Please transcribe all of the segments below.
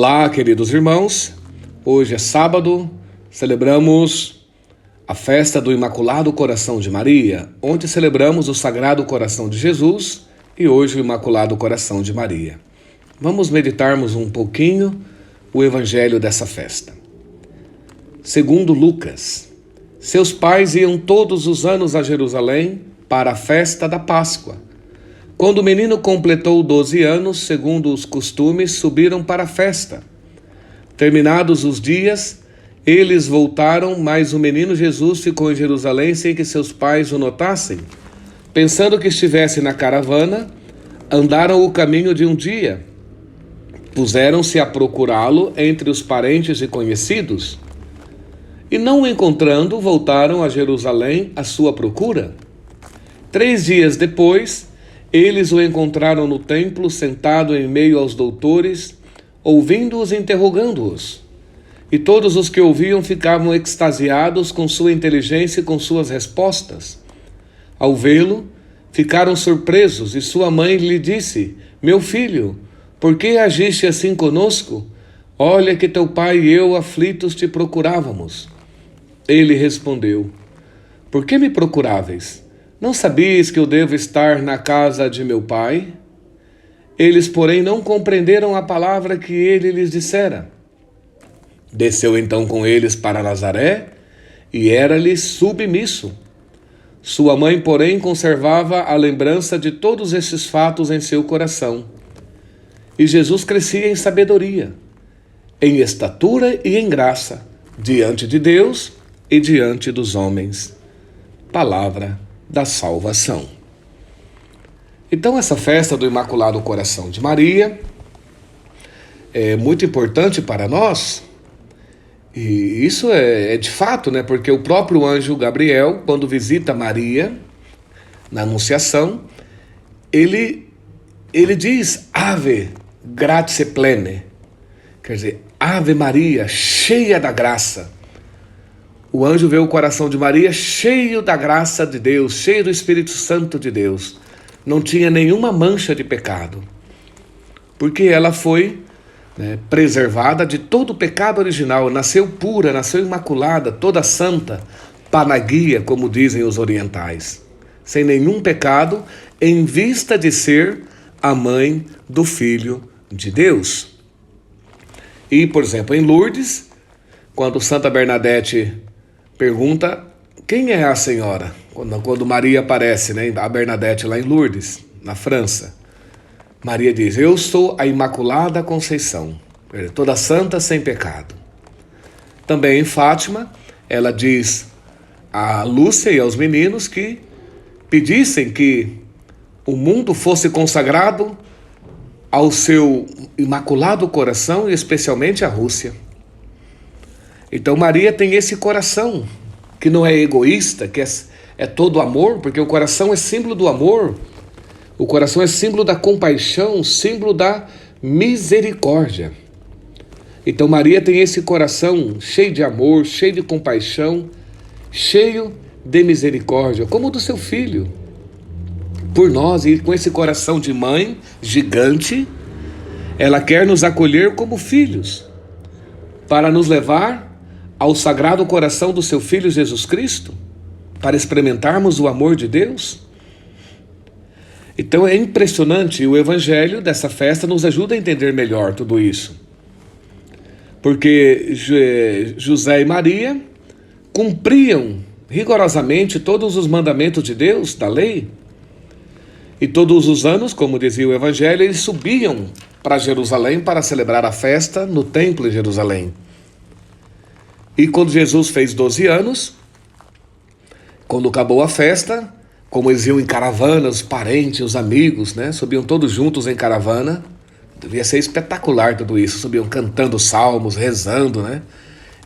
Olá, queridos irmãos. Hoje é sábado, celebramos a festa do Imaculado Coração de Maria. Ontem celebramos o Sagrado Coração de Jesus e hoje o Imaculado Coração de Maria. Vamos meditarmos um pouquinho o evangelho dessa festa. Segundo Lucas, seus pais iam todos os anos a Jerusalém para a festa da Páscoa. Quando o menino completou 12 anos, segundo os costumes, subiram para a festa. Terminados os dias, eles voltaram, mas o menino Jesus ficou em Jerusalém sem que seus pais o notassem. Pensando que estivesse na caravana, andaram o caminho de um dia. Puseram-se a procurá-lo entre os parentes e conhecidos. E não o encontrando, voltaram a Jerusalém à sua procura. 3 dias depois, eles o encontraram no templo, sentado em meio aos doutores, ouvindo-os e interrogando-os. E todos os que ouviam ficavam extasiados com sua inteligência e com suas respostas. Ao vê-lo, ficaram surpresos, e sua mãe lhe disse: "Meu filho, por que agiste assim conosco? Olha que teu pai e eu, aflitos, te procurávamos." Ele respondeu: "Por que me procuráveis? Não sabias que eu devo estar na casa de meu pai?" Eles, porém, não compreenderam a palavra que ele lhes dissera. Desceu então com eles para Nazaré e era-lhes submisso. Sua mãe, porém, conservava a lembrança de todos esses fatos em seu coração. E Jesus crescia em sabedoria, em estatura e em graça, diante de Deus e diante dos homens. Palavra da salvação. Então, essa festa do Imaculado Coração de Maria é muito importante para nós, e isso é de fato, né? Porque o próprio anjo Gabriel, quando visita Maria na Anunciação, ele diz: Ave, gratia plene, quer dizer, Ave Maria, cheia da graça. O anjo vê o coração de Maria cheio da graça de Deus, cheio do Espírito Santo de Deus. Não tinha nenhuma mancha de pecado, porque ela foi preservada de todo o pecado original. Nasceu pura, nasceu imaculada, toda santa, panagia, como dizem os orientais, sem nenhum pecado, em vista de ser a mãe do Filho de Deus. E, por exemplo, em Lourdes, quando Santa Bernadette pergunta: quem é a senhora? Quando Maria aparece, a Bernadette lá em Lourdes, na França, Maria diz: eu sou a Imaculada Conceição, toda santa sem pecado. Também em Fátima, ela diz a Lúcia e aos meninos que pedissem que o mundo fosse consagrado ao seu Imaculado Coração, e especialmente a Rússia. Então Maria tem esse coração que não é egoísta, que é todo amor, porque o coração é símbolo do amor, o coração é símbolo da compaixão, símbolo da misericórdia. Então Maria tem esse coração cheio de amor, cheio de compaixão, cheio de misericórdia, como o do seu filho, por nós. E com esse coração de mãe gigante, ela quer nos acolher como filhos, para nos levar ao Sagrado Coração do seu Filho Jesus Cristo, para experimentarmos o amor de Deus. Então é impressionante, o evangelho dessa festa nos ajuda a entender melhor tudo isso. Porque José e Maria cumpriam rigorosamente todos os mandamentos de Deus, da lei. E todos os anos, como dizia o evangelho, eles subiam para Jerusalém para celebrar a festa no templo em Jerusalém. E quando Jesus fez 12 anos, quando acabou a festa, como eles iam em caravana, os parentes, os amigos, subiam todos juntos em caravana. Devia ser espetacular tudo isso, subiam cantando salmos, rezando,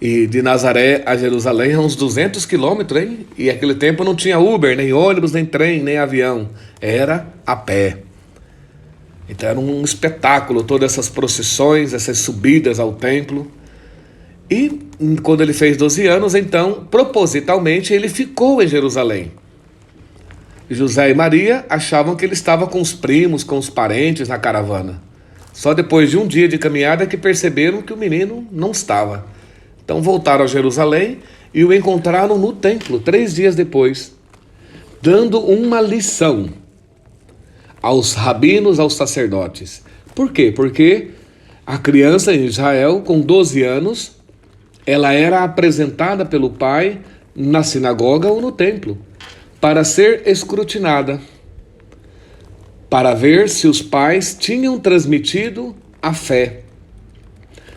E de Nazaré a Jerusalém é uns 200 quilômetros, hein? E naquele tempo não tinha Uber, nem ônibus, nem trem, nem avião. Era a pé. Então era um espetáculo, todas essas procissões, essas subidas ao templo. E quando ele fez 12 anos, então, propositalmente, ele ficou em Jerusalém. José e Maria achavam que ele estava com os primos, com os parentes na caravana. Só depois de um dia de caminhada que perceberam que o menino não estava. Então voltaram a Jerusalém e o encontraram no templo 3 dias depois, dando uma lição aos rabinos, aos sacerdotes. Por quê? Porque a criança em Israel, com 12 anos, ela era apresentada pelo pai na sinagoga ou no templo para ser escrutinada, para ver se os pais tinham transmitido a fé.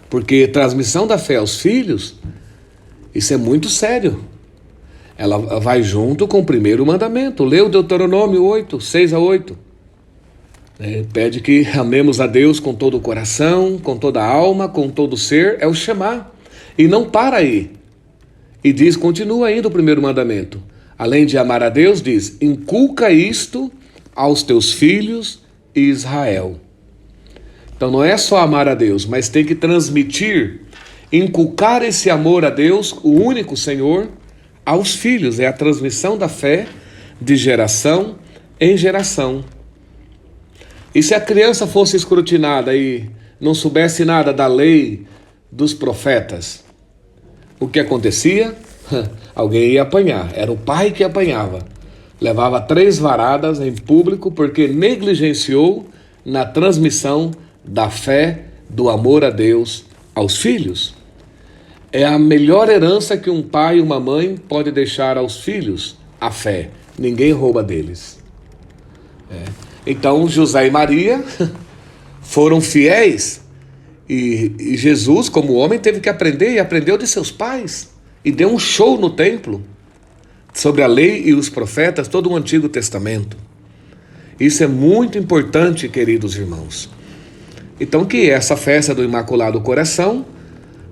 Porque transmissão da fé aos filhos, isso é muito sério. Ela vai junto com o primeiro mandamento. Lê o Deuteronômio 8, 6-8. Pede que amemos a Deus com todo o coração, com toda a alma, com todo o ser. É o Shema. E não para aí. E diz, continua ainda o primeiro mandamento. Além de amar a Deus, diz, inculca isto aos teus filhos, Israel. Então não é só amar a Deus, mas tem que transmitir, inculcar esse amor a Deus, o único Senhor, aos filhos. É a transmissão da fé de geração em geração. E se a criança fosse escrutinada e não soubesse nada da lei dos profetas, o que acontecia? Alguém ia apanhar. Era o pai que apanhava. Levava 3 varadas em público porque negligenciou na transmissão da fé, do amor a Deus aos filhos. É a melhor herança que um pai e uma mãe pode deixar aos filhos, a fé. Ninguém rouba deles. Então José e Maria foram fiéis e Jesus, como homem, teve que aprender e aprendeu de seus pais e deu um show no templo sobre a lei e os profetas, todo o Antigo Testamento. Isso é muito importante, queridos irmãos. Então que essa festa do Imaculado Coração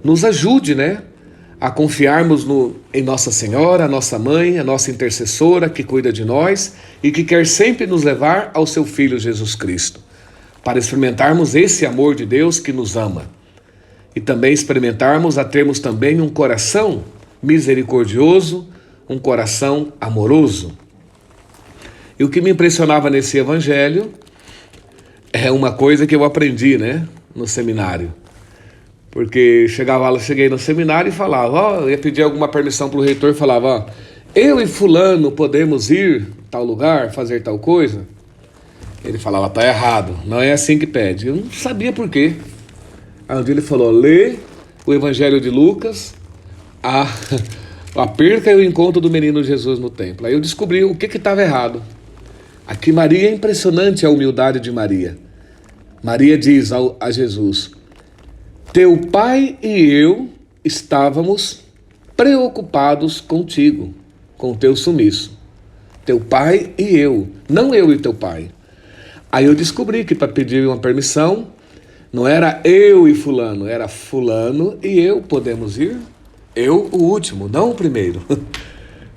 nos ajude, a confiarmos em Nossa Senhora, a nossa mãe, a nossa intercessora que cuida de nós e que quer sempre nos levar ao seu Filho Jesus Cristo, para experimentarmos esse amor de Deus que nos ama e também experimentarmos a termos também um coração misericordioso, um coração amoroso. E o que me impressionava nesse evangelho é uma coisa que eu aprendi, no seminário. Porque cheguei no seminário e falava, ia pedir alguma permissão para o reitor e falava, eu e fulano podemos ir a tal lugar, fazer tal coisa? Ele falava, tá errado, não é assim que pede. Eu não sabia por quê. Aí um dia ele falou, lê o Evangelho de Lucas, a perca e o encontro do menino Jesus no templo. Aí eu descobri o que estava errado. Aqui Maria, é impressionante a humildade de Maria. Maria diz a Jesus, teu pai e eu estávamos preocupados contigo, com o teu sumiço. Teu pai e eu, não eu e teu pai. Aí eu descobri que para pedir uma permissão, não era eu e fulano, era fulano e eu podemos ir. Eu, o último, não o primeiro.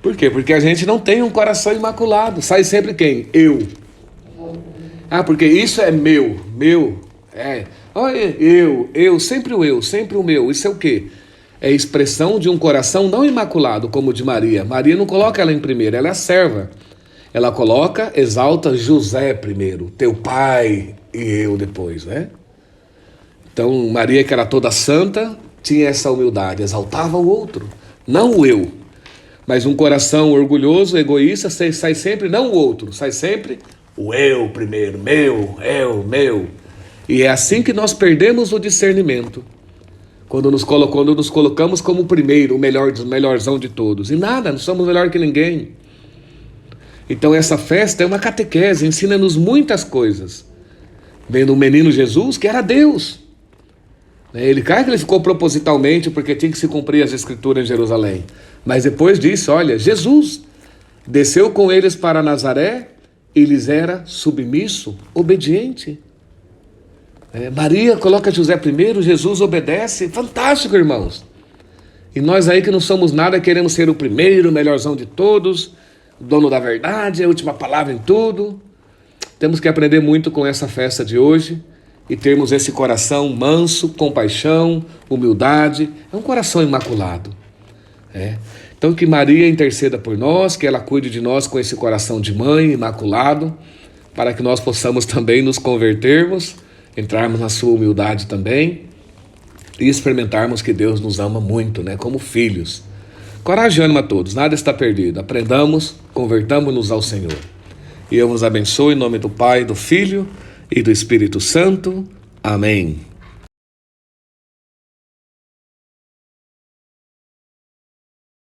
Por quê? Porque a gente não tem um coração imaculado. Sai sempre quem? Eu. Porque isso é meu. Olha, sempre o meu. Isso é o quê? É expressão de um coração não imaculado, como o de Maria. Maria não coloca ela em primeiro, ela é a serva. Ela coloca, exalta José primeiro, teu pai e eu depois, Então Maria, que era toda santa, tinha essa humildade, exaltava o outro, não o eu. Mas um coração orgulhoso, egoísta, sai sempre, não o outro, sai sempre o eu primeiro, meu. E é assim que nós perdemos o discernimento. Quando nos colocamos como o primeiro, o melhorzão de todos. E nada, não somos melhor que ninguém. Então essa festa é uma catequese, ensina-nos muitas coisas. Vendo o menino Jesus, que era Deus. Ele ficou propositalmente porque tinha que se cumprir as escrituras em Jerusalém. Mas depois disse, olha, Jesus desceu com eles para Nazaré e lhes era submisso, obediente. Maria coloca José primeiro, Jesus obedece. Fantástico, irmãos. E nós aí que não somos nada, queremos ser o primeiro, o melhorzão de todos, dono da verdade, a última palavra em tudo. Temos que aprender muito com essa festa de hoje e termos esse coração manso, compaixão, humildade. É um coração imaculado. Então que Maria interceda por nós, que ela cuide de nós com esse coração de mãe imaculado, para que nós possamos também nos convertermos entrarmos na sua humildade também e experimentarmos que Deus nos ama muito, né? Como filhos. Coragem e ânimo a todos, nada está perdido. Aprendamos, convertamos-nos ao Senhor. E eu vos abençoo em nome do Pai, do Filho e do Espírito Santo. Amém.